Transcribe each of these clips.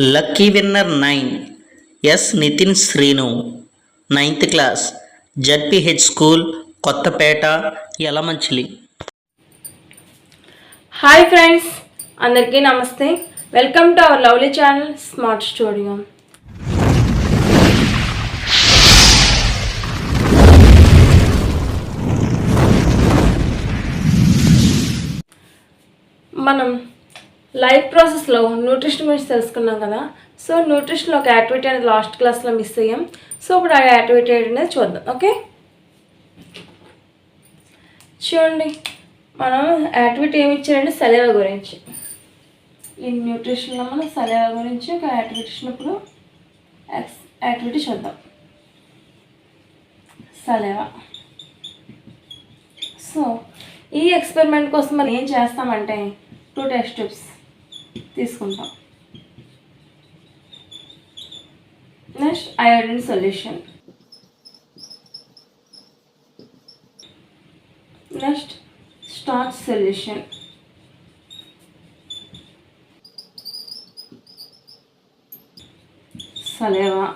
Lucky winner 9 S Nitin Srinu 9th class ZPH school Kothapeta Yelamanchili. Hi friends, అందరికీ నమస్తే. Welcome to our lovely channel smart studio. మనం life ప్రాసెస్లో nutrition గురించి తెలుసుకున్నాం కదా. సో న్యూట్రిషన్లో ఒక యాక్టివిటీ అనేది లాస్ట్ క్లాస్లో మిస్ అయ్యాం. సో ఇప్పుడు ఆ యాక్టివిటీ అనేది చూద్దాం. ఓకే, చూడండి, మనం యాక్టివిటీ ఏమి ఇచ్చారంటే సలైవా గురించి. ఈ న్యూట్రిషన్లో మనం సలైవా గురించి ఒక యాక్టివిటీ ఇచ్చినప్పుడు యాక్టివిటీ చూద్దాం. సలైవా. సో ఈ ఎక్స్పెరిమెంట్ కోసం మనం ఏం చేస్తామంటే 2 టెస్ట్ ట్యూబ్స్ తీసుకుంటాం. Next iodine solution, next starch solution, saliva.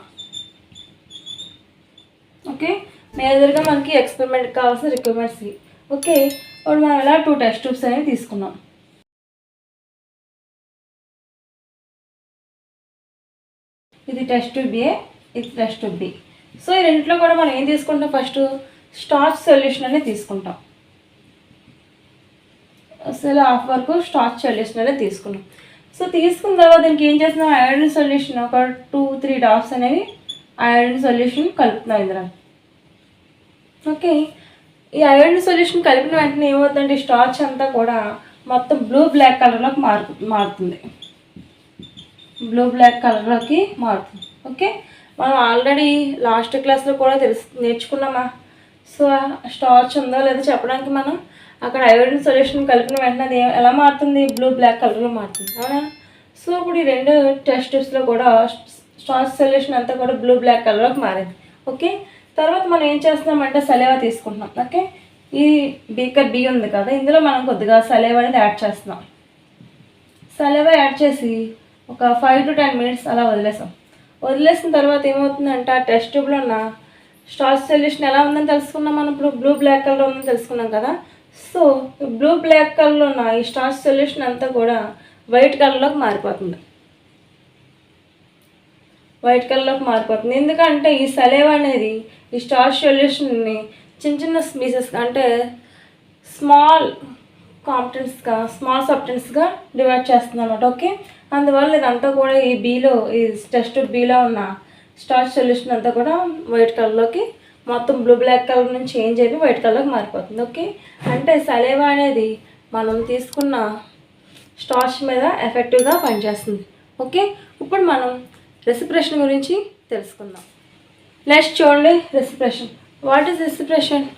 Okay, మేజర్గా మనకి ఎక్స్పెరిమెంట్ కావాల్సిన రిక్వైర్మెంట్స్. ఓకే, ఇప్పుడు మనం ఇలా 2 టెస్ట్ ట్యూబ్స్ అనేవి తీసుకున్నాం. ఇది టెస్ట్ ట్యూబ్ ఏ, ఇది టెస్ట్ ట్యూబ్ బి. సో ఈ రెండింటిలో కూడా మనం ఏం తీసుకుంటాం? ఫస్ట్ స్టార్చ్ సొల్యూషన్ అనేది తీసుకుంటాం. అసలు హాఫ్ వరకు స్టార్చ్ సొల్యూషన్ అనేది తీసుకున్నాం. సో తీసుకున్న తర్వాత దీనికి ఏం చేస్తున్నాం? అయోడిన్ సొల్యూషన్ ఒక 2-3 డ్రాప్స్ అనేవి అయోడిన్ సొల్యూషన్ కలుపుతున్నాం ఇందులో. ఓకే, ఈ అయోడిన్ సొల్యూషన్ కలిపిన వెంటనే ఏమవుతుందంటే స్టార్చ్ అంతా కూడా మొత్తం బ్లూ బ్లాక్ కలర్లోకి మారుతుంది. బ్లూ బ్లాక్ కలర్లోకి మారుతుంది. ఓకే, మనం ఆల్రెడీ లాస్ట్ క్లాస్లో కూడా నేర్చుకున్నామా? సో స్టార్చ్ ఉందో లేదో చెప్పడానికి మనం అక్కడ అయోడిన్ సొల్యూషన్ కలిపిన వెంటనే అది ఎలా మారుతుంది? బ్లూ బ్లాక్ కలర్లో మారుతుంది, అవునా? సో ఇప్పుడు ఈ 2 టెస్ట్ ట్యూబ్స్లో కూడా స్టార్చ్ సొల్యూషన్ అంతా కూడా బ్లూ బ్లాక్ కలర్లోకి మారింది. ఓకే, తర్వాత మనం ఏం చేస్తున్నామంటే సలైవా తీసుకుంటున్నాం. ఓకే, ఈ బీకర్ బి ఉంది కదా, ఇందులో మనం కొద్దిగా సలైవా అనేది యాడ్ చేస్తున్నాం. సలైవా యాడ్ చేసి ఒక 5 to 10 minutes అలా వదిలేసిన తర్వాత ఏమవుతుందంటే ఆ టెస్ట్ ట్యూబ్లో ఉన్న స్టార్చ్ సొల్యూషన్ ఎలా ఉందని తెలుసుకున్నాం. మనం ఇప్పుడు బ్లూ బ్లాక్ కలర్ ఉందని తెలుసుకున్నాం కదా. సో బ్లూ బ్లాక్ కలర్లో ఉన్న ఈ స్టార్చ్ సొల్యూషన్ అంతా కూడా వైట్ కలర్లోకి మారిపోతుంది. ఎందుకంటే ఈ సలైవా అనేది ఈ స్టార్చ్ సొల్యూషన్ని చిన్న స్పీసెస్ అంటే స్మాల్ సబ్స్టెన్స్గా డివైడ్ చేస్తుంది అన్నమాట. ఓకే, అందువల్ల ఇదంతా కూడా ఈ బీలో, ఈ టెస్ట్ బీలో ఉన్న స్టార్చ్ సొల్యూషన్ అంతా కూడా వైట్ కలర్లోకి మొత్తం బ్లూ బ్లాక్ కలర్ నుంచి చేంజ్ అయిపోయి వైట్ కలర్లోకి మారిపోతుంది. ఓకే, అంటే సలైవా అనేది మనం తీసుకున్న స్టార్చ్ మీద ఎఫెక్టివ్గా పనిచేస్తుంది. ఓకే, ఇప్పుడు మనం రెసిపిరేషన్ గురించి తెలుసుకుందాం. నెక్స్ట్ చూడండి, రెసిపిరేషన్. What is రెసిపిరేషన్?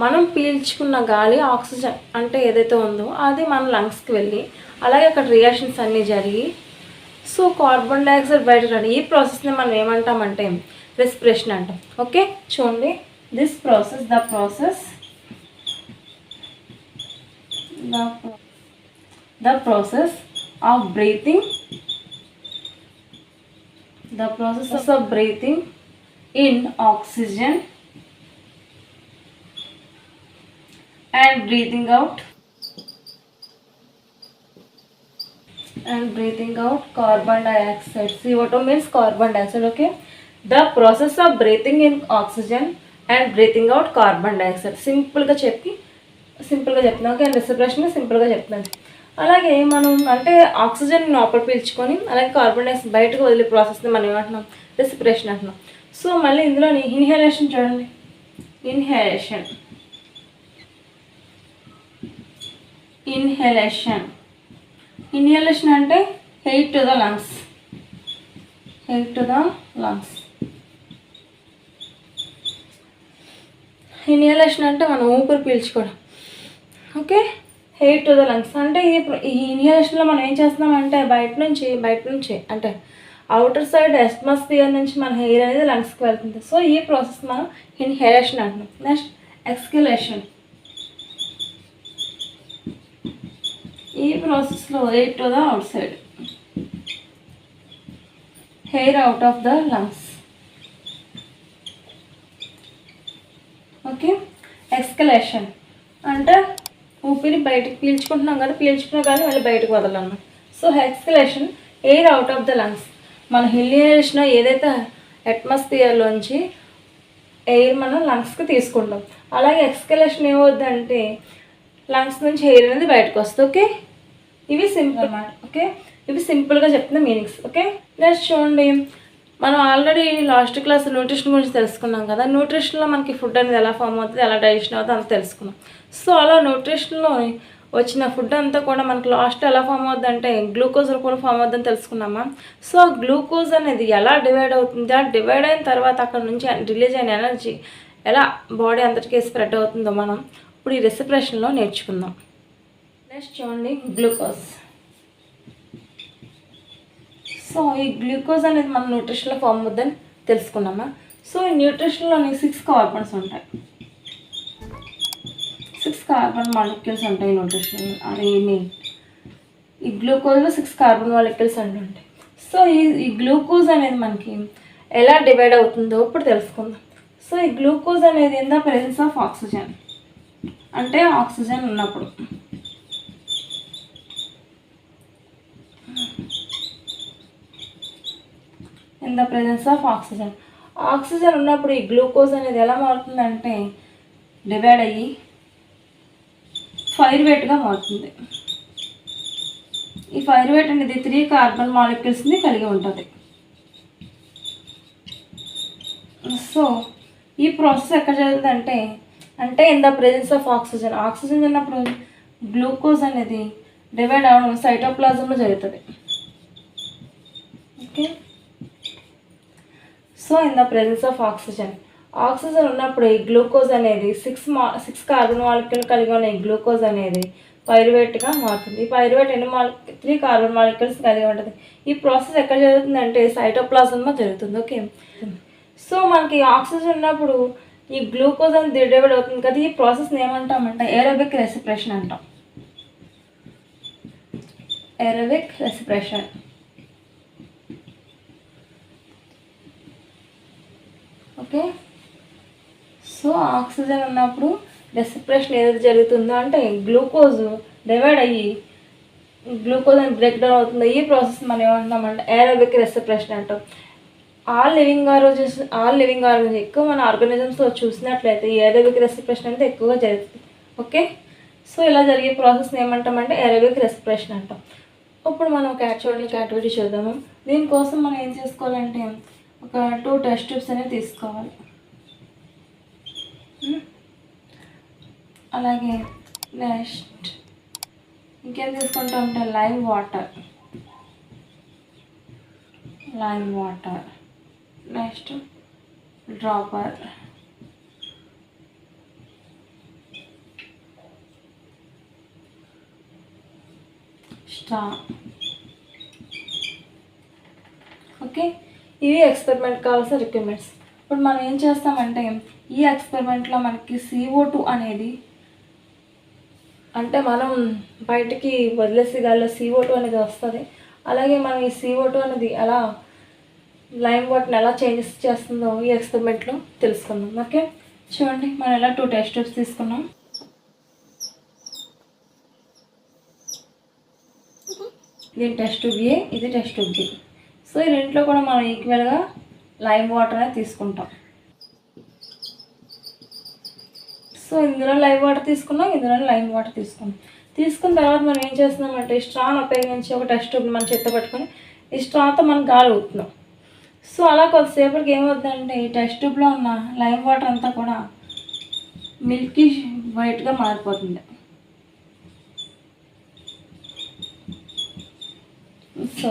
మనం పీల్చుకున్న గాలి, ఆక్సిజన్ అంటే ఏదైతే ఉందో అది మన లంగ్స్కి వెళ్ళి అలాగే అక్కడ రియాక్షన్స్ అన్నీ జరిగి సో కార్బన్ డైఆక్సైడ్ బయటకు రాని ఈ ప్రాసెస్ని మనం ఏమంటామంటే రెస్పిరేషన్ అంటాం. ఓకే, చూడండి, this process the process of breathing in oxygen and breathing out carbon dioxide. CO2 means carbon dioxide. Okay, the process of breathing in oxygen and breathing out carbon dioxide. సింపుల్గా చెప్తున్నాను. Okay, respiration సింపుల్గా చెప్తున్నాను. అలాగే మనం అంటే oxygen లోపల పీల్చుకొని అలాగే కార్బన్ డైఆక్సైడ్ బయటకు వదిలే ప్రాసెస్ని మనం ఏమంటున్నాం? రెస్పిరేషన్ అంటున్నాం. సో మళ్ళీ ఇందులోని ఇన్హేలేషన్ చూడండి. ఇన్హేలేషన్ అంటే air to the lungs. Inhalation అంటే మనం ఊపిరి పీల్చుకోవడం. Okay, air to the lungs అంటే ఈ ఇన్హేలేషన్లో మనం ఏం చేస్తున్నామంటే బయట నుంచి అంటే అవుటర్ సైడ్ అట్మాస్ఫియర్ నుంచి మన ఎయిర్ అనేది లంగ్స్కి వెళ్తుంది. సో ఈ ప్రాసెస్ మనం ఇన్హేలేషన్ అంటున్నాం. Next exhalation. ఈ ప్రాసెస్లో air to the outside, air out of the lungs. Okay. Exhalation అంటే ఊపిరి బయటకు పీల్చుకుంటున్నాం కదా, పీల్చుకున్నా కానీ మళ్ళీ బయటకు వదలన్నమాట. So exhalation, air out of the lungs. మన ఇన్హలేషన్ ఏదైతే అట్మాస్ఫియర్లోంచి ఎయిర్ మనం లంగ్స్కి తీసుకుంటాం, అలాగే ఎక్స్కలేషన్ ఏమవుద్దంటే లంగ్స్ నుంచి ఎయిర్ అనేది బయటకు వస్తుంది. ఓకే, ఇవి సింపుల్ అన్నమాట. ఓకే, ఇవి సింపుల్గా చెప్తున్న మీనింగ్స్. ఓకే, నెక్స్ట్ చూడండి, మనం ఆల్రెడీ లాస్ట్ క్లాస్ న్యూట్రిషన్ గురించి తెలుసుకున్నాం కదా. న్యూట్రిషన్లో మనకి ఫుడ్ అనేది ఎలా ఫామ్ అవుతుంది, ఎలా డైజెషన్ అవుతుంది అంత తెలుసుకున్నాం. సో అలా న్యూట్రిషన్లో వచ్చిన ఫుడ్ అంతా కూడా మనకి లాస్ట్ ఎలా ఫామ్ అవుతుంది అంటే గ్లూకోజ్ రూపంలో ఫామ్ అవుతుందని తెలుసుకున్నామా. సో గ్లూకోజ్ అనేది ఎలా డివైడ్ అవుతుంది, ఆ డివైడ్ అయిన తర్వాత అక్కడ నుంచి రిలీజ్ అయిన ఎనర్జీ ఎలా బాడీ అంతటికీ స్ప్రెడ్ అవుతుందో మనం ఇప్పుడు ఈ రెసిపిరేషన్లో నేర్చుకుందాం. నెక్స్ట్ చూడండి, గ్లూకోజ్. సో ఈ గ్లూకోజ్ అనేది మన న్యూట్రిషన్లో ఫామ్ అవుతుందని తెలుసుకున్నామా. సో ఈ న్యూట్రిషన్లోని 6 కార్బన్స్ ఉంటాయి, 6 కార్బన్ మాలిక్యూల్స్ ఉంటాయి న్యూట్రిషన్. అది మెయిన్, ఈ గ్లూకోజ్లో 6 కార్బన్ మాలిక్యూల్స్ ఉంటాయి. సో ఈ గ్లూకోజ్ అనేది మనకి ఎలా డివైడ్ అవుతుందో ఇప్పుడు తెలుసుకుందాం. సో ఈ గ్లూకోజ్ అనేది in the presence of oxygen, అంటే ఆక్సిజన్ ఉన్నప్పుడు. In the presence of oxygen, oxygen ఉన్నప్పుడు ఈ గ్లూకోజ్ అనేది ఎలా మారుతుందంటే డివైడ్ అయ్యి పైరువేట్గా మారుతుంది. ఈ పైరువేట్ అనేది 3 కార్బన్ మాలిక్యూల్స్ని కలిగి ఉంటుంది. సో ఈ ప్రాసెస్ ఎక్కడ జరుగుతుందంటే అంటే in the presence of oxygen, oxygen ఉన్నప్పుడు గ్లూకోజ్ అనేది డివైడ్ అవ్వడం సైటోప్లాజంలో జరుగుతుంది. Okay, so in the presence of oxygen, oxygen ఉన్నప్పుడు ఈ గ్లూకోజ్ అనేది 6 కార్బన్ మాలిక్యూల్ కలిగి ఉన్న ఈ గ్లూకోజ్ అనేది పైరువేట్గా మారుతుంది. ఈ పైరువేట్ 3 కార్బన్ మాలిక్యూల్స్ కలిగి ఉంటుంది. ఈ ప్రాసెస్ ఎక్కడ జరుగుతుందంటే సైటోప్లాజంలో జరుగుతుంది. ఓకే, సో మనకి ఆక్సిజన్ ఉన్నప్పుడు ఈ గ్లూకోజ్ అనేది డివైడ్ అవుతుంది కదా. ఈ ప్రాసెస్ని ఏమంటామంటే ఏరోబిక్ రెస్పిరేషన్ అంటాం. Aerobic respiration. Okay, so oxygen ఉన్నప్పుడు రెస్పిరేషన్ ఏదైతే జరుగుతుందో అంటే గ్లూకోజ్ డివైడ్ అయ్యి గ్లూకోజ్ అని బ్రేక్ డౌన్ అవుతుంది. ఈ ప్రాసెస్ మనం ఏమంటామంటే ఏరోబిక్ రెస్పిరేషన్ అంటాం. ఆల్ లివింగ్ ఆర్గన్స్ ఎక్కువ మన ఆర్గానిజమ్స్లో చూసినట్లయితే ఈ ఏరోబిక్ రెస్పిరేషన్ అనేది ఎక్కువగా జరుగుతుంది. ఓకే, సో ఇలా జరిగే ప్రాసెస్ని ఏమంటామంటే ఏరోబిక్ రెస్పిరేషన్ అంటాం. ఇప్పుడు మనం ఒక యాక్టివిటీ చూద్దాము. దీనికోసం మనం ఏం చేసుకోవాలంటే ఒక 2 టెస్ట్ ట్యూబ్స్ అనేవి తీసుకోవాలి. అలాగే నెక్స్ట్ ఇంకేం తీసుకుంటామంటే lime water, next dropper, straw. Okay, ఇవి ఎక్స్పెరిమెంట్ కావాల్సిన రిక్వైర్మెంట్స్. ఇప్పుడు మనం ఏం చేస్తామంటే ఈ ఎక్స్పెరిమెంట్లో మనకి CO2 అనేది అంటే మనం బయటికి వదిలేసి గాల్లో CO2 అనేది వస్తుంది. అలాగే మనం ఈ CO2 అనేది ఎలా లైమ్ వాటర్ని ఎలా చేంజెస్ చేస్తుందో ఈ ఎక్స్పెరిమెంట్లో తెలుసుకుందాం. ఓకే, చూడండి మనం ఎలా 2 టెస్ట్ ట్యూబ్స్ తీసుకున్నాం. ఇది టెస్ట్ ట్యూబ్ A, ఇది టెస్ట్ ట్యూబ్ B. సో ఈ రెంట్లో కూడా మనం ఈక్వల్గా లైమ్ వాటర్ అనేది తీసుకుంటాం. సో ఇందులో లైమ్ వాటర్ తీసుకున్నాం, ఇందులో లైమ్ వాటర్ తీసుకున్న తర్వాత మనం ఏం చేస్తున్నామంటే స్ట్రాను ఉపయోగించి ఒక టెస్ట్ ట్యూబ్ని మనం చేత్తో పట్టుకొని ఈ స్ట్రాతో మనం గాలి ఊతున్నాం. సో అలా కొద్దిసేపటికి ఏమవుతుందంటే ఈ టెస్ట్ ట్యూబ్లో ఉన్న లైమ్ వాటర్ అంతా కూడా మిల్కీ వైట్గా మారిపోతుంది. సో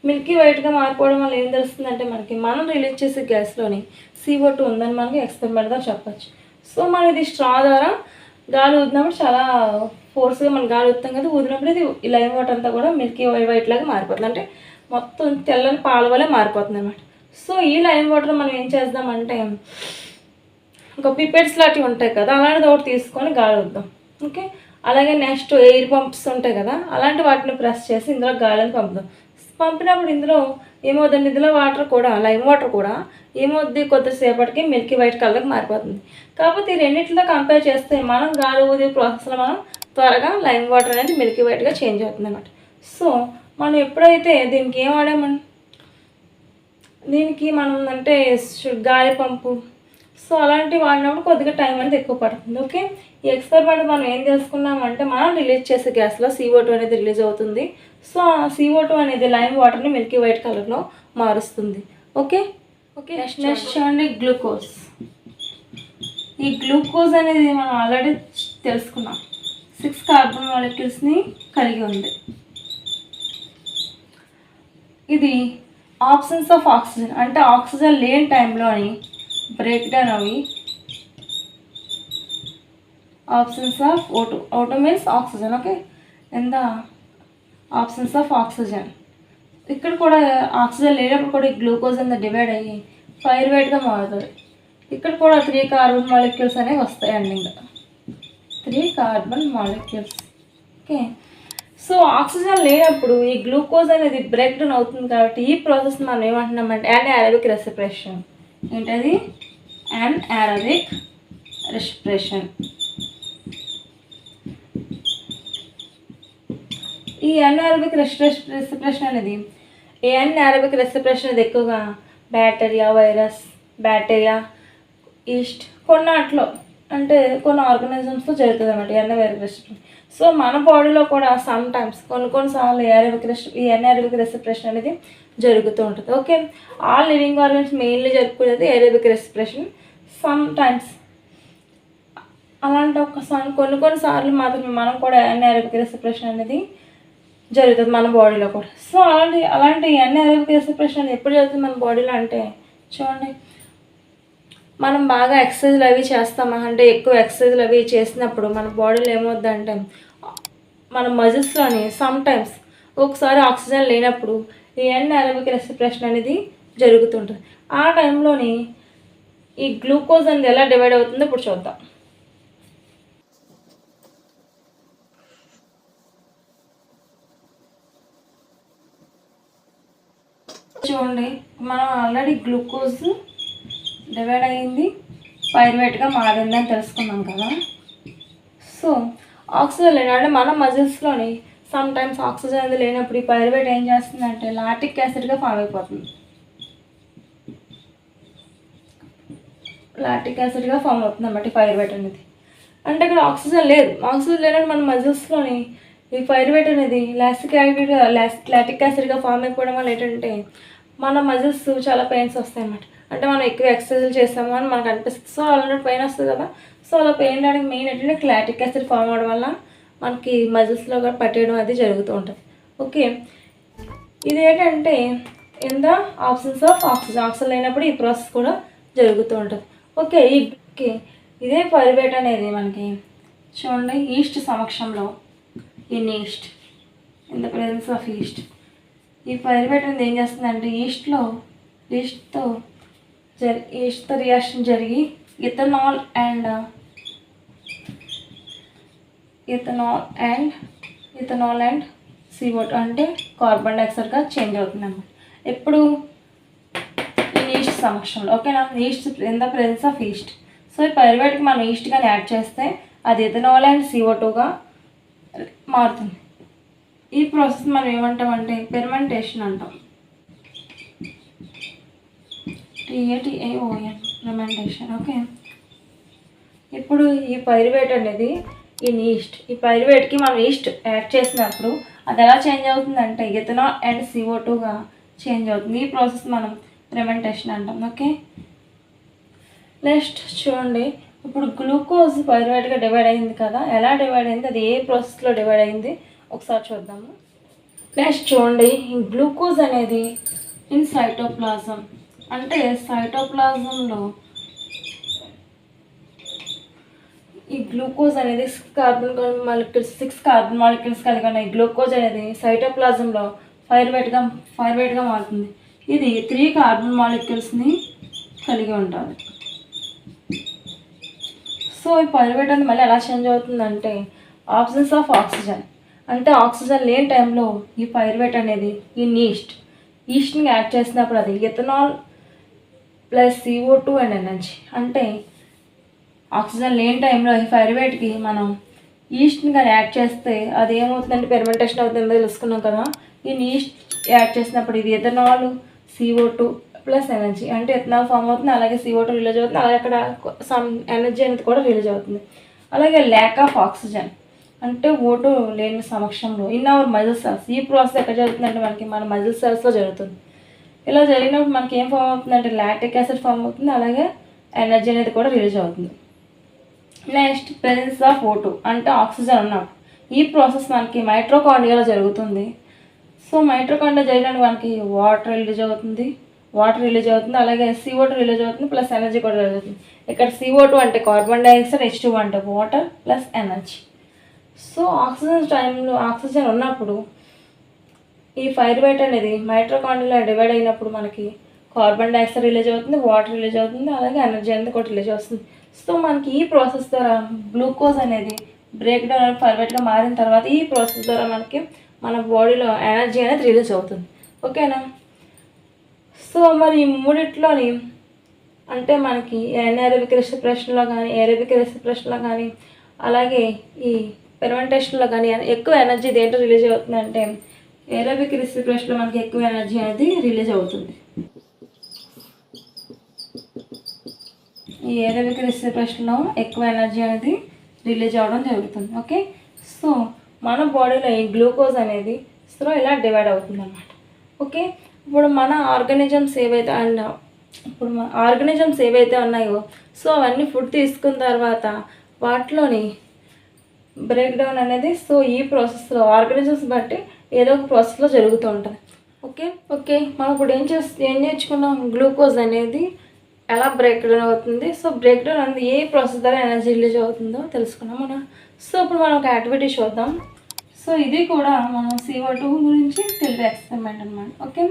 మిల్కీ వైట్గా మారిపోవడం వల్ల ఏం తెలుస్తుందంటే మనకి మనం రిలీజ్ చేసే గ్యాస్లోని CO2 ఉందని మనకి ఎక్స్పెరిమెంట్గా చెప్పచ్చు. సో మనం ఇది స్ట్రా ద్వారా గాలి ఊదినప్పుడు చాలా ఫోర్స్గా మనం గాలి ఊదుతాం కదా, ఊదినప్పుడు ఇది ఈ లైమ్ వాటర్ అంతా కూడా మిల్కీ వైట్ లాగా మారిపోతుంది, అంటే మొత్తం తెల్లని పాల వల్లే మారిపోతుంది అనమాట. సో ఈ లైమ్ వాటర్ మనం ఏం చేద్దామంటే ఒక పిపెట్స్ లాంటివి ఉంటాయి కదా, అలాంటిది ఒకటి తీసుకొని గాలి ఊద్దాం. ఓకే, అలాగే నెక్స్ట్ ఎయిర్ పంప్స్ ఉంటాయి కదా, అలాంటి వాటిని ప్రెస్ చేసి ఇందులో గాలిని పంపుతాం. పంపినప్పుడు ఇందులో ఏమవుతుంది, ఇందులో వాటర్ కూడా, లైమ్ వాటర్ కూడా ఏమవుద్ది, కొద్దిసేపటికి మిల్కీ వైట్ కలర్కి మారిపోతుంది. కాకపోతే ఈ రెండింటితో కంపేర్ చేస్తే మనం గాలి ఊదే ప్రాసెస్లో మనం త్వరగా లైమ్ వాటర్ అనేది మిల్కీ వైట్గా చేంజ్ అవుతుంది అన్నమాట. సో మనం ఎప్పుడైతే దీనికి ఏం వాడామని, దీనికి మనం అంటే గాలి పంపు, సో అలాంటివి వాడినప్పుడు కొద్దిగా టైం అనేది ఎక్కువ పడుతుంది. ఓకే, ఈ ఎక్స్పెరిమెంట్ మనం ఏం చేసుకున్నామంటే మనం రిలీజ్ చేసే గ్యాస్లో CO2 అనేది రిలీజ్ అవుతుంది. సో ఆ CO2 అనేది లైమ్ వాటర్ని మిల్కీ వైట్ కలర్లో మారుస్తుంది. ఓకే ఓకే నెక్స్ట్ చూడండి గ్లూకోజ్. ఈ గ్లూకోజ్ అనేది మనం ఆల్రెడీ తెలుసుకున్నాం, 6 కార్బన్ మాలిక్యూల్స్ని కలిగి ఉంది. ఇది ఆబ్సెన్స్ ఆఫ్ ఆక్సిజన్, అంటే ఆక్సిజన్ లేని టైంలోని బ్రేక్ డౌన్ అవి absence of O2 means oxygen. Okay, in the absence of oxygen, ఇక్కడ కూడా ఆక్సిజన్ లేనప్పుడు కూడా ఈ గ్లూకోజ్ అనేది డివైడ్ అయ్యి పైరువేట్గా మారుతుంది. ఇక్కడ కూడా 3 కార్బన్ మాలిక్యూల్స్ అనేవి వస్తాయండి, ఇంకా 3 carbon molecules. Okay, so oxygen లేనప్పుడు ఈ గ్లూకోజ్ అనేది బ్రేక్ డౌన్ అవుతుంది కాబట్టి ఈ ప్రాసెస్ మనం ఏమంటున్నామంటే anaerobic respiration. ఏంటది, anaerobic respiration. ఈ anaerobic respiration అనేది, ఈ anaerobic respiration అనేది ఎక్కువగా బ్యాక్టీరియా, ఈస్ట్ కొన్నాట్లో అంటే కొన్ని ఆర్గానిజమ్స్తో జరుగుతుంది అన్నమాట ఈ anaerobic respiration. సో మన బాడీలో కూడా సమ్ టైమ్స్ కొన్నిసార్లు ఈ anaerobic respiration అనేది జరుగుతూ ఉంటుంది. Okay, all living organs mainly జరుపుకునేది ఏరోబిక్ రెస్పిరేషన్. సమ్ టైమ్స్ అలాంటి కొన్నిసార్లు మాత్రమే మనం కూడా anaerobic respiration అనేది జరుగుతుంది మన బాడీలో కూడా. సో అలాంటి anaerobic respiration అనేది ఎప్పుడు జరుగుతుంది మన బాడీలో అంటే, చూడండి మనం బాగా ఎక్సర్సైజ్లు అవి చేస్తామా అంటే, ఎక్కువ ఎక్సర్సైజ్లు అవి చేసినప్పుడు మన బాడీలో ఏమవుద్దంటే మన మజిల్స్లోని సమ్ టైమ్స్ ఒకసారి ఆక్సిజన్ లేనప్పుడు ఈ anaerobic respiration అనేది జరుగుతుంటుంది. ఆ టైంలోని ఈ గ్లూకోజ్ అనేది ఎలా డివైడ్ అవుతుందో ఇప్పుడు చూద్దాం. చూడండి మనం ఆల్రెడీ గ్లూకోజ్ డివైడ్ అయ్యింది, పైరువేట్గా మారింది అని తెలుసుకున్నాం కదా. సో ఆక్సిజన్ లేనంటే మన మజిల్స్లోని సమ్ టైమ్స్ ఆక్సిజన్ అనేది లేనప్పుడు ఈ పైరువేట్ ఏం చేస్తుందంటే లాటిక్ యాసిడ్గా ఫామ్ అయిపోతుంది. లాటిక్ యాసిడ్గా ఫామ్ అవుతుంది అన్నమాట ఈ పైరువేట్ అనేది. అంటే ఇక్కడ ఆక్సిజన్ లేనప్పుడు మన మజిల్స్లోని ఈ పైరువేట్ అనేది లాటిక్ యాసిడ్గా ఫామ్ అయిపోవడం వల్ల ఏంటంటే మన మజిల్స్ చాలా పెయిన్స్ వస్తాయి అన్నమాట. అంటే మనం ఎక్కువ ఎక్సర్సైజ్ చేస్తాము అని మనకు అనిపిస్తుంది. సో అలాంటి పెయిన్ వస్తుంది కదా. సో అలా పెయిన్ రావడానికి మెయిన్ ఏంటంటే లాటిక్ యాసిడ్ ఫామ్ అవడం వల్ల మనకి మజిల్స్లో కూడా పట్టేయడం అది జరుగుతూ ఉంటుంది. ఓకే, ఇది ఏంటంటే in the absence of oxygen లేనప్పుడు ఈ ప్రాసెస్ కూడా జరుగుతూ ఉంటుంది. ఓకే, ఇదే పైరువేట్ అనేది మనకి చూడండి ఈస్ట్ సమక్షంలో ఇన్ ద ప్రెజెన్స్ ఆఫ్ ఈ పైరువేట్ అనేది ఏం చేస్తుందంటే ఈస్ట్తో రియాక్షన్ జరిగి ఇథనాల్ అండ్ CO2 అంటే కార్బన్ డైఆక్సైడ్గా చేంజ్ అవుతుంది అన్నమాట. ఎప్పుడు ఈస్ట్ సమక్షంలో. ఓకేనా, east in the presence of east. So ఈ పైరువేట్కి మనం ఈస్ట్ కానీ యాడ్ చేస్తే అది ఇథనాల్ అండ్ CO2గా మారుతుంది. ఈ ప్రాసెస్ మనం ఏమంటామంటే ఫెర్మెంటేషన్ అంటాం. TATAON fermentation. ఓకే, ఇప్పుడు ఈ పైరువేట్ అనేది ఈ పైరువేట్కి మనం ఈస్ట్ యాడ్ చేసినప్పుడు అది ఎలా చేంజ్ అవుతుందంటే ఇథనాల్ అండ్ CO2గా చేంజ్ అవుతుంది. ఈ ప్రాసెస్ మనం ఫెర్మెంటేషన్ అంటాం. ఓకే, నెక్స్ట్ చూడండి ఇప్పుడు గ్లూకోజ్ పైరువేట్గా డివైడ్ అయింది కదా. ఎలా డివైడ్ అయింది, అది ఏ ప్రాసెస్లో డివైడ్ అయింది ఒకసారి చూద్దాము. నెక్స్ట్ చూడండి గ్లూకోజ్ అనేది ఇన్ సైటోప్లాజం, అంటే సైటోప్లాజంలో ఈ గ్లూకోజ్ అనేది 6 కార్బన్ మాలిక్యూల్స్ కలిగి ఉన్న ఈ గ్లూకోజ్ అనేది సైటోప్లాజంలో పైరువేట్గా మారుతుంది. ఇది 3 కార్బన్ మాలిక్యూల్స్ని కలిగి ఉంటుంది. సో ఈ పైరువేట్ అనేది మళ్ళీ ఎలా చేంజ్ అవుతుందంటే ఆబ్సెన్స్ ఆఫ్ ఆక్సిజన్ అంటే ఆక్సిజన్ లేని టైంలో ఈ పైరువేట్ అనేది ఈ ఈస్ట్ని యాడ్ చేసినప్పుడు అది ethanol plus CO2 and energy. అంటే ఆక్సిజన్ లేని టైంలో ఈ పైరువేట్కి మనం ఈస్ట్ని కానీ యాడ్ చేస్తే అది ఏమవుతుందంటే ఫెర్మెంటేషన్ అవుతుందో తెలుసుకున్నాం కదా. ఈ ఈస్ట్ యాడ్ చేసినప్పుడు ఇది ఎథనాల్ CO2 ప్లస్ ఎనర్జీ అంటే ఎథనాల్ ఫామ్ అవుతుంది, అలాగే CO2 రిలీజ్ అవుతుంది, అలాగే అక్కడ సమ్ ఎనర్జీ అనేది కూడా రిలీజ్ అవుతుంది. అలాగే ల్యాక్ ఆఫ్ ఆక్సిజన్ అంటే O2 లేని సమక్షంలో ఇన్ అవర్ మజిల్ సెల్స్. ఈ ప్రాసెస్ ఎక్కడ జరుగుతుందంటే మనకి మన మజిల్ సెల్స్లో జరుగుతుంది. ఇలా జరిగినప్పుడు మనకి ఏం ఫామ్ అవుతుందంటే లాక్టిక్ యాసిడ్ ఫామ్ అవుతుంది, అలాగే ఎనర్జీ అనేది కూడా రిలీజ్ అవుతుంది. నెక్స్ట్ ప్రెజెన్స్ ఆఫ్ O2 అంటే ఆక్సిజన్ ఉన్నప్పుడు ఈ ప్రాసెస్ మనకి మైట్రోకాండ్రియాలో జరుగుతుంది. సో మైట్రోకాండ్రియా చేయడానికి మనకి వాటర్ రిలీజ్ అవుతుంది, అలాగే CO2 రిలీజ్ అవుతుంది, ప్లస్ ఎనర్జీ కూడా రిలీజ్ అవుతుంది. ఇక్కడ CO2 అంటే కార్బన్ డైఆక్సైడ్, H2 అంటే water plus energy. So oxygen ఉన్నప్పుడు ఈ పైరువేట్ అనేది మైట్రోకాండ్రియాలో డివైడ్ అయినప్పుడు మనకి కార్బన్ డైఆక్సైడ్ రిలీజ్ అవుతుంది, వాటర్ రిలీజ్ అవుతుంది, అలాగే ఎనర్జీ అనేది కూడా రిలీజ్ వస్తుంది. సో మనకి ఈ ప్రాసెస్ ద్వారా గ్లూకోజ్ అనేది బ్రేక్ డౌన్ అనేది పైరువేట్గా మారిన తర్వాత ఈ ప్రాసెస్ ద్వారా మనకి మన బాడీలో ఎనర్జీ అనేది రిలీజ్ అవుతుంది. ఓకేనా. సో మరి ఈ మూడిట్లోని అంటే మనకి ఎనారోబిక్ రెస్పిరేషన్లో కానీ ఏరోబిక్ రెస్పిరేషన్లో కానీ అలాగే ఈ ఫెర్మెంటేషన్లో కానీ ఎక్కువ ఎనర్జీ దేంట్లో రిలీజ్ అవుతుందంటే ఏరోబిక్ రెస్పిరేషన్లో మనకి ఎక్కువ ఎనర్జీ అనేది రిలీజ్ అవుతుంది. ఈ ఏరోబిక్ రెస్పిరేషన్లో ఎక్కువ ఎనర్జీ అనేది రిలీజ్ అవ్వడం జరుగుతుంది. ఓకే. సో మన బాడీలో ఈ గ్లూకోజ్ అనేది సో ఇలా డివైడ్ అవుతుంది అన్నమాట. ఓకే. ఇప్పుడు మన ఆర్గానిజమ్స్ ఏవైతే ఉన్నాయో సో అవన్నీ ఫుడ్ తీసుకున్న తర్వాత వాటిలోని బ్రేక్ డౌన్ అనేది సో ఈ ప్రాసెస్లో ఆర్గానిజమ్స్ బట్టి ఏదో ఒక ప్రాసెస్లో జరుగుతూ ఉంటుంది. ఓకే మనం ఇప్పుడు ఏం నేర్చుకున్నాం, గ్లూకోజ్ అనేది ఎలా బ్రేక్ డౌన్ అవుతుంది. సో బ్రేక్ డౌన్ అనేది ఏ ప్రాసెస్ ద్వారా ఎనర్జీ రిలీజ్ అవుతుందో తెలుసుకున్నాం మనం. సో ఇప్పుడు మనం ఒక యాక్టివిటీ చూద్దాం. సో ఇది కూడా మనం CO2 గురించి తెలిపే ఎక్స్పెరిమెంట్ అనమాట. ఓకే.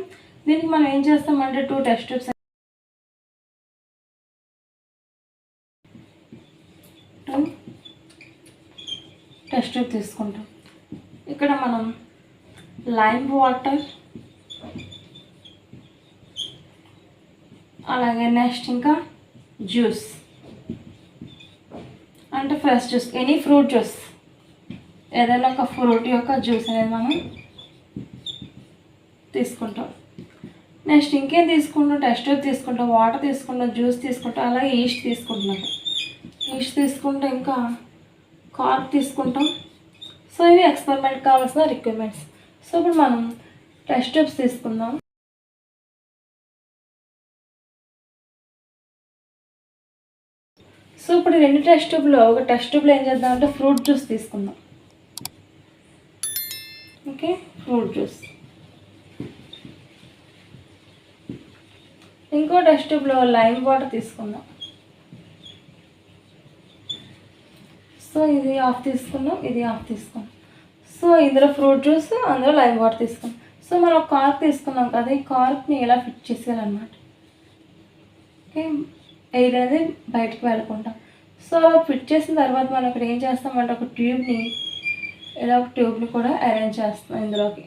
దీనికి మనం ఏం చేస్తామంటే 2 టెస్ట్ ట్యూబ్ తీసుకుంటాం. ఇక్కడ మనం లైమ్ వాటర్ అలాగే నెక్స్ట్ ఇంకా జ్యూస్ అంటే fresh juice, any fruit juice, ఏదైనా ఒక ఫ్రూట్ యొక్క జ్యూస్ అనేది మనం తీసుకుంటాం. నెక్స్ట్ ఇంకేం తీసుకుంటాం, టెస్ట్ ట్యూబ్ తీసుకుంటాం, వాటర్ తీసుకుంటాం, జ్యూస్ తీసుకుంటాం, అలాగే ఈస్ట్ తీసుకుంటాం, ఇంకా కార్క్ తీసుకుంటాం. సో ఇవి ఎక్స్పెరిమెంట్ కావాల్సిన రిక్వైర్మెంట్స్. సో ఇప్పుడు మనం టెస్ట్ ట్యూబ్స్ తీసుకుందాం. సో ఇప్పుడు 2 టెస్ట్ ట్యూబ్లో ఒక టెస్ట్ ట్యూబ్లో ఏం చేద్దామంటే ఫ్రూట్ జ్యూస్ తీసుకుందాం. ఓకే. Fruit juice. ఇంకో టెస్ట్ ట్యూబ్లో లైమ్ వాటర్ తీసుకుందాం. సో ఇది హాఫ్ తీసుకున్నాం, ఇది హాఫ్ తీసుకున్నాం. సో ఇందులో ఫ్రూట్ జ్యూస్, అందులో లైమ్ వాటర్ తీసుకున్నాం. సో మనం కార్క్ తీసుకున్నాం కదా, ఈ కార్క్ని ఇలా ఫిట్ చేసేయాలన్నమాట. ఓకే. ఎయిర్ అనేది బయటకు వెళ్ళకుండా. సో అలా ఫిట్ చేసిన తర్వాత మనం ఇక్కడ ఏం చేస్తామంటే ఒక ట్యూబ్ని కూడా అరేంజ్ చేస్తాం ఇందులోకి.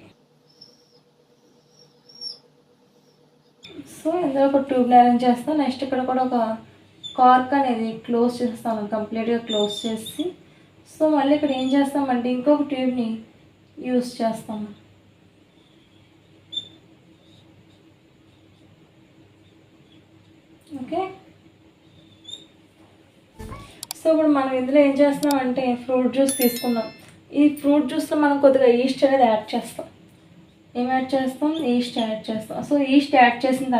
సో ఇందులో ఒక ట్యూబ్ని అరేంజ్ చేస్తాం. నెక్స్ట్ ఇక్కడ కూడా ఒక కార్క్ అనేది క్లోజ్ చేస్తాం, కంప్లీట్గా క్లోజ్ చేసి. సో మళ్ళీ ఇక్కడ ఏం చేస్తామంటే ఇంకొక ట్యూబ్ని యూస్ చేస్తాము. ఓకే. సో ఇప్పుడు మనం ఇందులో ఏం చేస్తున్నామంటే ఫ్రూట్ జ్యూస్ తీసుకుందాం. ఈ ఫ్రూట్ జ్యూస్లో మనం కొద్దిగా ఈస్ట్ అనేది యాడ్ చేస్తాం. ఏం యాడ్ చేస్తాం, ఈస్ట్ యాడ్ చేస్తాం. సో ఈస్ట్ యాడ్ చేసిన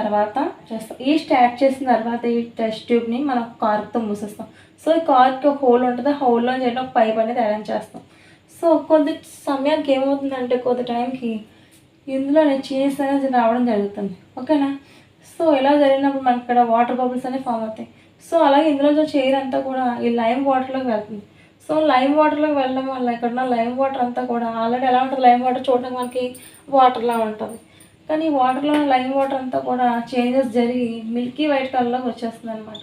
తర్వాత ఈ టెస్ట్ ట్యూబ్ని మనం కార్క్తో మూసేస్తాం. సో ఈ కార్క్కి ఒక హోల్ ఉంటుంది, ఆ హోల్లో చేయడం ఒక పైప్ అనేది అరేంజ్ చేస్తాం. సో కొద్ది సమయానికి ఏమవుతుందంటే కొద్ది టైంకి ఇందులో చీజ్ అనేది రావడం జరుగుతుంది. ఓకేనా. సో ఇలా జరిగినప్పుడు మనకి ఇక్కడ వాటర్ బబుల్స్ అనేవి ఫామ్ అవుతాయి. సో అలాగే ఇందులో చైర్ అంతా కూడా ఈ లైమ్ వాటర్లోకి వెళ్తుంది. సో లైమ్ వాటర్లోకి వెళ్ళడం వల్ల ఇక్కడ ఉన్న లైమ్ వాటర్ అంతా కూడా ఆల్రెడీ ఎలా ఉంటుంది, లైమ్ వాటర్ చూడడానికి మనకి వాటర్లా ఉంటుంది, కానీ ఈ వాటర్లో లైమ్ వాటర్ అంతా కూడా చేంజెస్ జరిగి మిల్కీ వైట్ కలర్లోకి వచ్చేస్తుంది అనమాట.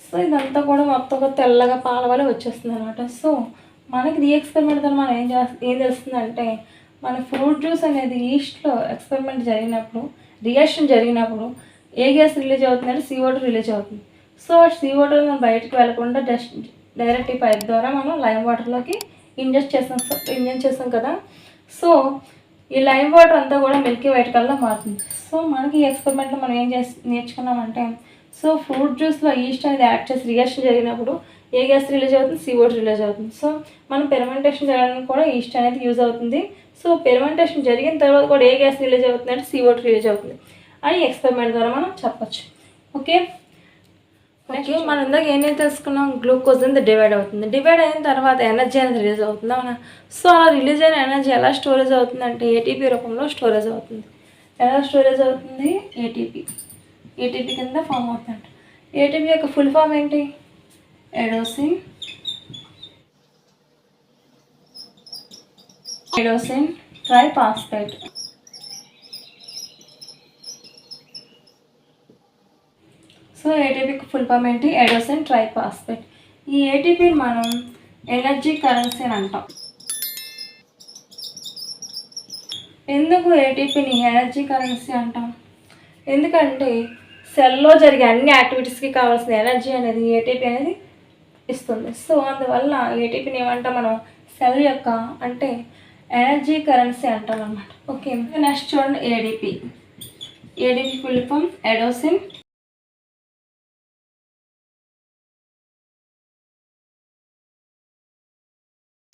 సో సో ఇదంతా కూడా మొత్తం ఒక తెల్లగా పాల వల్ల వచ్చేస్తుంది అనమాట. సో మనకి ఈ ఎక్స్పెరిమెంట్ ద్వారా మనం ఏం తెలుస్తుందంటే, మన ఫ్రూట్ జ్యూస్ అనేది ఈస్ట్లో ఎక్స్పెరిమెంట్ జరిగినప్పుడు, రియాక్షన్ జరిగినప్పుడు ఏ గ్యాస్ రిలీజ్ అవుతుందంటే CO2 రిలీజ్ అవుతుంది. సో CO2 మనం బయటకు వెళ్ళకుండా డైరెక్ట్ ఈ పైప్ ద్వారా మనం లైమ్ వాటర్లోకి ఇంజెక్ట్ చేస్తాం కదా. సో ఈ లైమ్ వాటర్ అంతా కూడా మిల్కీ వైట్ కలర్లో మారుతుంది. సో మనకి ఈ ఎక్స్పెరిమెంట్లో మనం ఏం నేర్చుకున్నామంటే, సో ఫ్రూట్ జ్యూస్లో ఈస్ట్ అనేది యాడ్ చేసి రియాక్షన్ జరిగినప్పుడు ఏ గ్యాస్ రిలీజ్ అవుతుంది, CO2 రిలీజ్ అవుతుంది. సో మనం పెర్మెంటేషన్ చేయడానికి కూడా ఈస్ట్ అనేది యూజ్ అవుతుంది. సో పెర్మెంటేషన్ జరిగిన తర్వాత కూడా ఏ గ్యాస్ రిలీజ్ అవుతుంది అంటే CO2 రిలీజ్ అవుతుంది అని ఎక్స్పెరిమెంట్ ద్వారా మనం చెప్పచ్చు. ఓకే, మనం ఇందాక ఏం తెలుసుకున్నాం, గ్లూకోజ్ అనేది డివైడ్ అవుతుంది. డివైడ్ అయిన తర్వాత ఎనర్జీ అనేది రిలీజ్ అవుతుంది, అవునా. సో అలా రిలీజ్ అయిన ఎనర్జీ ఎలా స్టోరేజ్ అవుతుంది అంటే ATP రూపంలో స్టోరేజ్ అవుతుంది. ఎలా స్టోరేజ్ అవుతుంది? ATP కింద ఫామ్ అవుతుంది. ATP యొక్క ఫుల్ ఫామ్ ఏంటి? ఎడోసిన్ ట్రైఫాస్ఫేట్. సో ఏటీపీకి ఫుల్ ఫామ్ ఏంటి? ఎడోసిన్ ట్రైఫాస్ఫేట్. ఈ ఏటీపీని మనం ఎనర్జీ కరెన్సీ అని అంటాం. ఎందుకు ఏటీపీని ఎనర్జీ కరెన్సీ అంటాం? ఎందుకంటే సెల్లో జరిగే అన్ని యాక్టివిటీస్కి కావాల్సిన ఎనర్జీ అనేది ఏటీపీ అనేది ఇస్తుంది. సో అందువల్ల ఏటీపీని ఏమంటాం మనం? సెల్ యొక్క అంటే ఎనర్జీ కరెన్సీ అంటాం అన్నమాట. ఓకే, నెక్స్ట్ చూడండి ADP full form adenosine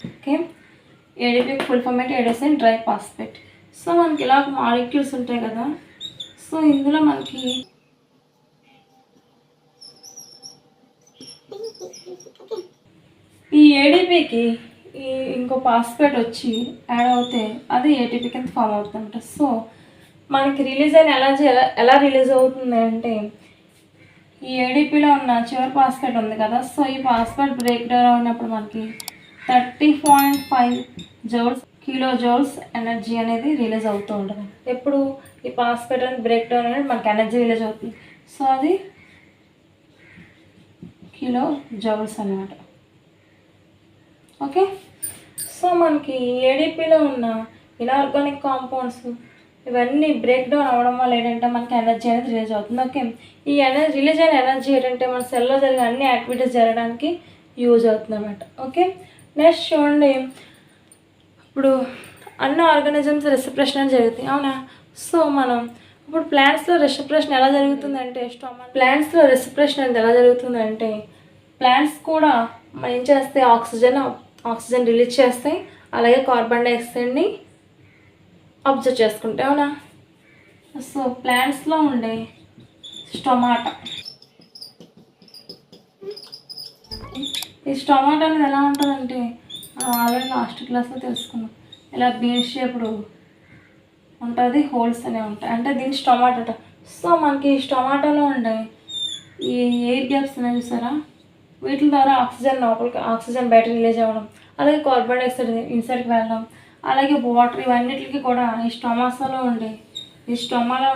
okay. ADP full form అంటే ఎడోసిన్ ట్రైఫాస్ఫేట్. సో మనకి ఇలా మాలిక్యూల్స్ ఉంటాయి కదా. సో ఇందులో మనకి ఈ ఏడీపీకి ఈ ఇంకో ఫాస్ఫేట్ వచ్చి యాడ్ అవుతే అది ఏటీపీ కింద ఫామ్ అవుతుందంట. సో మనకి రిలీజ్ అయిన ఎనర్జీ ఎలా రిలీజ్ అవుతుంది అంటే, ఈ ఏడీపీలో ఉన్న చివరి ఫాస్ఫేట్ ఉంది కదా. సో ఈ ఫాస్ఫేట్ బ్రేక్ డౌన్ అయినప్పుడు మనకి 30.5 కిలో జౌల్స్ ఎనర్జీ అనేది రిలీజ్ అవుతూ ఉంటుంది. ఎప్పుడు ఈ ఫాస్ఫేట్ అనేది బ్రేక్ డౌన్ అనేది మనకి ఎనర్జీ రిలీజ్ అవుతుంది. సో అది కిలో జౌల్స్ అన్నమాట. ఓకే, సో మనకి ఏడీపీలో ఉన్న ఇనార్గానిక్ కాంపౌండ్స్ ఇవన్నీ బ్రేక్ డౌన్ అవ్వడం వల్ల ఏంటంటే మనకి ఎనర్జీ అనేది రిలీజ్ అవుతుంది. ఓకే, ఈ రిలీజ్ అయిన ఎనర్జీ ఏంటంటే మన సెల్లో జరిగే అన్ని యాక్టివిటీస్ జరగడానికి యూజ్ అవుతుంది అన్నమాట. ఓకే, నెక్స్ట్ చూడండి, ఇప్పుడు అన్ని ఆర్గానిజమ్స్ రెస్పిరేషన్ అని జరుగుతాయి, అవునా. సో మనం ఇప్పుడు ప్లాంట్స్లో రెస్పిరేషన్ ఎలా జరుగుతుందంటే, ప్లాంట్స్లో రెస్పిరేషన్ అనేది ఎలా జరుగుతుందంటే, ప్లాంట్స్ కూడా ఏం చేస్తాయి, ఆక్సిజన్ రిలీజ్ చేస్తాయి, అలాగే కార్బన్ డైఆక్సైడ్ని అబ్జర్వ్ చేసుకుంటాయి, అవునా. సో ప్లాంట్స్లో ఉండే స్టొమాటా, ఈ స్టొమాటో అనేది ఎలా ఉంటుందంటే ఆల్రెడీ లాస్ట్ క్లాస్లో తెలుసుకున్నాం. ఇలా బీన్ షేప్డ్ ఉంటుంది, హోల్స్ అనేవి ఉంటాయి, అంటే దీన్ని స్టొమాటో అంట. సో మనకి స్టొమాటోలో ఉండే ఈ ఎయిర్ గ్యాప్స్ ఉన్నాయి చూసారా, వీటి ద్వారా ఆక్సిజన్ బయట రిలీజ్ అవ్వడం, అలాగే కార్బన్ డైఆక్సైడ్ ఇన్సైడ్కి వెళ్ళడం, అలాగే వాటర్, ఇవన్నిటికి కూడా ఈ స్టొమాలో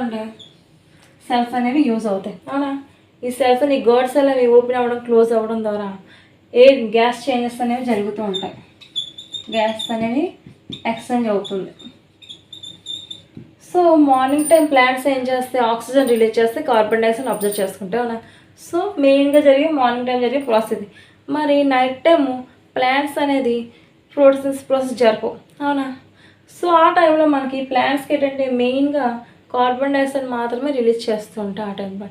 ఉండే సెల్స్ అనేవి యూజ్ అవుతాయి, అవునా. ఈ సెల్స్ ఈ గర్డ్ సెల్ అనేవి ఓపెన్ అవ్వడం, క్లోజ్ అవ్వడం ద్వారా గ్యాస్ చేంజెస్ అనేవి జరుగుతూ ఉంటాయి. గ్యాస్ అనేవి ఎక్స్చేంజ్ అవుతుంది. సో మార్నింగ్ టైం ప్లాంట్స్ ఏం చేస్తే ఆక్సిజన్ రిలీజ్ చేస్తే కార్బన్ డైఆక్సైడ్ అబ్జర్వ్ చేసుకుంటే, అవునా. సో మెయిన్గా మార్నింగ్ టైం జరిగే ప్రాసెస్ ఇది. మరి నైట్ టైము ప్లాంట్స్ అనేది ఫోటోసింథసిస్ ప్రాసెస్ జరపవు, అవునా. సో ఆ టైంలో మనకి ప్లాంట్స్కి ఏంటంటే మెయిన్గా కార్బన్ డైఆక్సైడ్ మాత్రమే రిలీజ్ చేస్తూ ఉంటాయి. ఆ టైంలో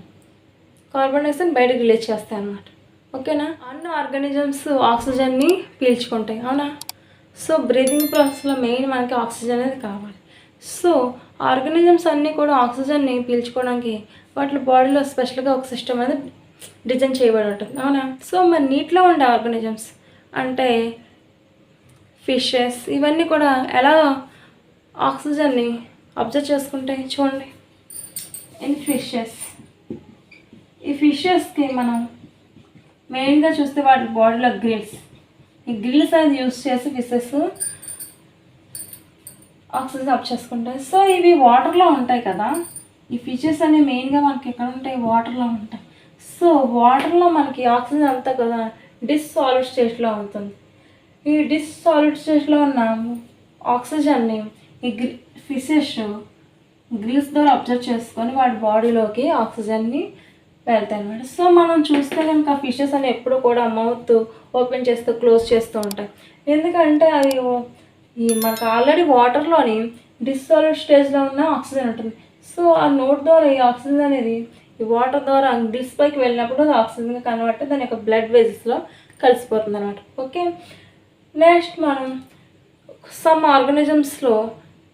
కార్బన్ డైఆక్సైడ్ బయటకు రిలీజ్ చేస్తాయి అన్నమాట. ఓకేనా. అన్ని ఆర్గానిజమ్స్ ఆక్సిజన్ని పీల్చుకుంటాయి, అవునా. సో బ్రీతింగ్ ప్రాసెస్లో మెయిన్ మనకి ఆక్సిజన్ అనేది కావాలి. సో ఆర్గానిజమ్స్ అన్నీ కూడా ఆక్సిజన్ని పీల్చుకోవడానికి వాటి బాడీలో స్పెషల్గా ఒక సిస్టమ్ అనేది డిజైన్ చేయబడి ఉంటుంది, అవునా. సో మరి నీటిలో ఉండే ఆర్గానిజమ్స్ అంటే ఫిషెస్, ఇవన్నీ కూడా ఎలా ఆక్సిజన్ని అబ్జర్వ్ చేసుకుంటాయి చూడండి. ఈ ఫిషెస్కి మనం మెయిన్గా చూస్తే వాటి బాడీలో ఈ గ్రిల్స్ అనేది యూస్ చేసి ఫిషెస్ ఆక్సిజన్ అప్ చేసుకుంటాయి. సో ఇవి వాటర్లో ఉంటాయి కదా, ఈ ఫిషెస్ అనేవి మెయిన్గా మనకి ఎక్కడ ఉంటాయి, వాటర్లో ఉంటాయి. సో వాటర్లో మనకి ఆక్సిజన్ అంతా కదా డిస్సాల్వ్డ్ స్టేట్లో ఉంటుంది. ఈ డిస్సాల్వ్డ్ స్టేట్లో ఉన్న ఆక్సిజన్ని ఈ ఫిషెస్ గ్రిల్స్ ద్వారా అబ్జర్వ్ చేసుకొని వాటి బాడీలోకి ఆక్సిజన్ని వెళ్తాయి అన్నమాట. సో మనం చూస్తే కనుక ఫిషెస్ అని ఎప్పుడు కూడా మౌత్ ఓపెన్ చేస్తూ క్లోజ్ చేస్తూ ఉంటాయి. ఎందుకంటే అది ఈ మనకు ఆల్రెడీ వాటర్లోని డిస్సాల్వ్డ్ స్టేజ్లో ఉన్న ఆక్సిజన్ ఉంటుంది. సో ఆ నోట్ ద్వారా ఈ ఆక్సిజన్ అనేది ఈ వాటర్ ద్వారా గ్రిల్స్ పైకి వెళ్ళినప్పుడు అది ఆక్సిజన్గా కన్వర్ట్ దాని యొక్క బ్లడ్ వేజెస్లో కలిసిపోతుంది అనమాట. ఓకే, నెక్స్ట్ మనం సమ్ ఆర్గానిజమ్స్లో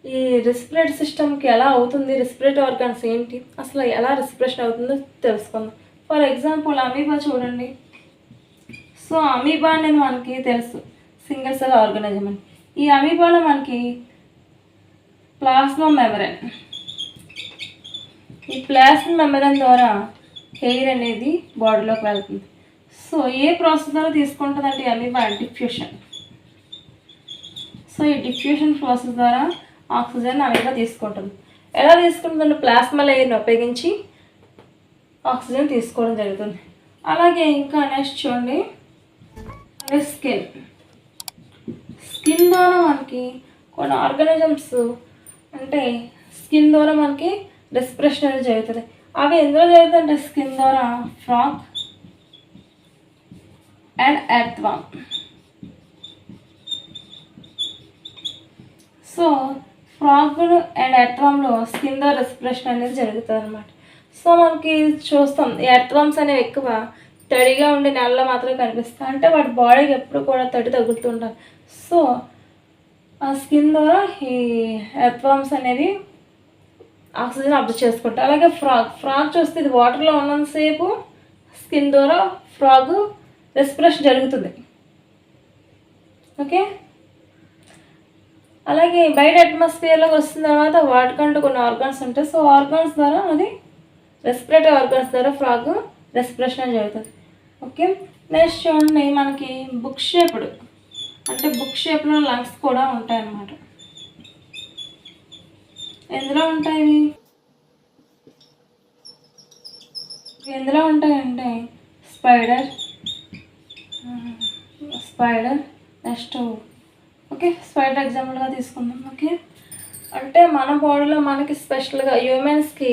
ఈ రెస్పిరేటరీ సిస్టమ్కి ఎలా అవుతుంది, రెస్పిరేటరీ ఆర్గాన్స్ ఏంటి, అసలు ఎలా రెస్పిరేషన్ అవుతుందో తెలుసుకుందాం. ఫర్ ఎగ్జాంపుల్ అమీబా చూడండి. సో అమీబా అనేది మనకి తెలుసు సింగిల్ సెల్ ఆర్గానిజం అని. ఈ అమీబాలో మనకి ప్లాస్మా మెమరైన్, ఈ ప్లాస్మా మెమరైన్ ద్వారా ఎయిర్ అనేది బాడీలోకి వెళ్తుంది. సో ఏ ప్రాసెస్ ద్వారా తీసుకుంటుందంటే అమీబా డిఫ్యూషన్. సో ఈ డిఫ్యూషన్ ప్రాసెస్ ద్వారా ఆక్సిజన్ అమీబా తీసుకుంటుంది. ఎలా తీసుకుంటుందంటే ప్లాస్మా లేయర్ని ఉపయోగించి ఆక్సిజన్ తీసుకోవడం జరుగుతుంది. అలాగే ఇంకా నెక్స్ట్ చూడండి స్కిన్ ద్వారా మనకి కొన్ని ఆర్గానిజమ్స్ అంటే స్కిన్ ద్వారా మనకి రెస్పిరేషన్ అనేది జరుగుతుంది. అవి ఎందులో జరుగుతుందంటే స్కిన్ ద్వారా frog and earthworm. So frog and ఎర్త్వామ్లో స్కిన్ ద్వారా రెస్పిరేషన్ అనేది జరుగుతుంది అనమాట. సో మనకి చూస్తాం ఈ ఎర్త్వామ్స్ అనేవి ఎక్కువ తడిగా ఉండే నెలలో మాత్రమే కనిపిస్తాయి. అంటే వాటి బాడీకి ఎప్పుడు కూడా తడి తగులుతుంటారు. సో ఆ స్కిన్ ద్వారా ఈ ఎర్త్వామ్స్ అనేవి ఆక్సిజన్ అబ్జర్వ్ చేసుకుంటారు. అలాగే ఫ్రాగ్ చూస్తే ఇది వాటర్లో ఉన్నంతసేపు స్కిన్ ద్వారా ఫ్రాగ్ రెస్పిరేషన్ జరుగుతుంది. ఓకే, అలాగే బయట అట్మాస్ఫియర్లోకి వస్తున్న తర్వాత వాటికంటూ కొన్ని ఆర్గాన్స్ ఉంటాయి. సో ఆర్గాన్స్ ద్వారా అది రెస్పిరేటరీ ఆర్గాన్స్ ద్వారా ఫ్రాగ్ రెస్పిరేషన్ జరుగుతుంది. ఓకే, నెక్స్ట్ చూడండి మనకి బుక్ షేప్డ్ అంటే బుక్ షేప్లో లంగ్స్ కూడా ఉంటాయి అన్నమాట. ఎందులో ఉంటాయి ఎందులో ఉంటాయంటే స్పైడర్ నెక్స్ట్ ఓకే స్పైడర్ ఎగ్జాంపుల్గా తీసుకుందాం. ఓకే, అంటే మన బాడీలో మనకి స్పెషల్గా హ్యూమన్స్కి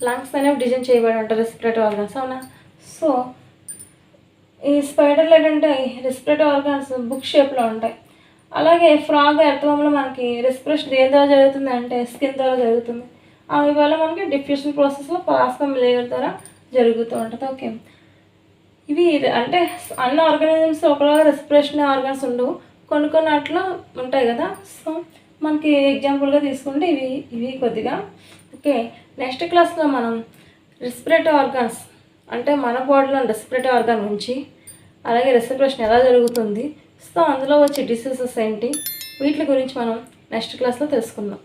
లంగ్స్ అనేవి డిజైన్ చేయబడి ఉంటాయి రెస్పిరేటరీ ఆర్గాన్స్, అవునా. సో ఈ స్పైడర్లు ఏంటంటే రెస్పిరేటరీ ఆర్గాన్స్ బుక్ షేప్లో ఉంటాయి. అలాగే ఫ్రాగ్ ఎర్త్వామ్లో మనకి రెస్పిరేషన్ దేని ద్వారా జరుగుతుంది అంటే స్కిన్ ద్వారా జరుగుతుంది. అవి వల్ల మనకి డిఫ్యూషన్ ప్రాసెస్లో ప్లాస్మా లేయర్ ద్వారా జరుగుతూ ఉంటుంది. ఓకే, ఇవి అంటే అన్ని ఆర్గానిజమ్స్ ఒకలాగా రెస్పిరేషన్ ఆర్గాన్స్ ఉండవు, కొన్ని అట్లా ఉంటాయి కదా. సో మనకి ఎగ్జాంపుల్గా తీసుకుంటే ఇవి కొద్దిగా. ఓకే, నెక్స్ట్ క్లాస్లో మనం రెస్పిరేటరీ ఆర్గాన్స్ అంటే మన బాడీలో రెస్పిరేటరీ ఆర్గాన్ నుంచి అలాగే రెస్పిరేషన్ ఎలా జరుగుతుంది, సో అందులో వచ్చే డిసీజెస్ ఏంటి, వీటి గురించి మనం నెక్స్ట్ క్లాస్లో తెలుసుకుందాం.